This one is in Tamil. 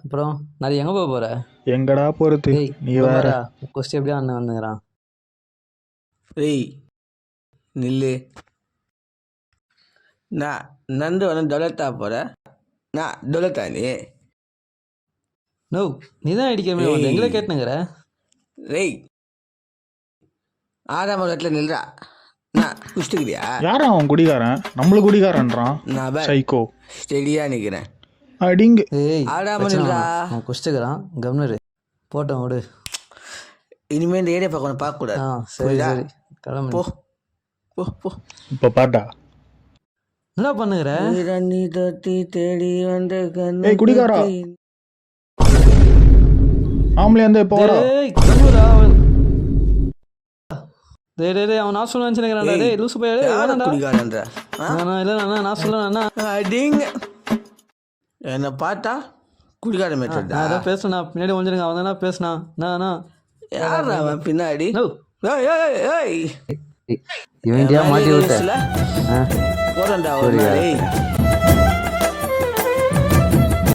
அப்புறம் நாளைக்கு எங்க போற? எங்கடா போறது? ஏய் நீ வேற. கொஸ்டி எப்படியா அண்ணன் வந்துக்கிறான். ஏய் நில்லு. நான் நந்து வந்து டொலத்தா போற. நான் டொலத்தா நீ? நோ, நீ தான் அடிக்கிறமே வந்து எங்களை கேட்டுனுங்கிற. ஏய் 6ஆம் இடத்துல நில்றா. நான் குஷ்டுக்கிறியா? யாரா அவன் குடிகாரன்? நம்மளுக்கு குடிகாரன்றான். நான் சைக்கோ. ஸ்டெடியா நிக்கிறேன். அடிங்க. ஏய் ஆடாம நில்றா. அவன் குஷ்டுக்கிறான், கம்னரு போட்டோம் விடு. இனிமே இந்த ஏரியா பக்கம் பார்க்க கூடாது. சரி சரி கிளம்பு. போ போ போ. இப்ப பாட்டா என்ன பண்ணுகிற? நீ தொத்தி தேடி வந்த ஏய் குடிகாரா, ஆம்பளை அந்த இப்போ வாடா. டேய் கம்னுடா. டேய் அவன் நான் சொல்ல நினைச்சேன்டா. டேய் லூசு பையா. டேய் வேணாம்டா. குடிகாரன்ற நான் சொல்லுவேன். அடிங்க. என்ன பார்த்தா குடிகார மேட்டா? அதான் பேசுனா பின்னாடி வந்துருங்க. அவன் தானே பேசுனா. யார் அவன் பின்னாடி? இவன்டியா மாட்டி விட்ட போறேன்டா ஒரு நாள்.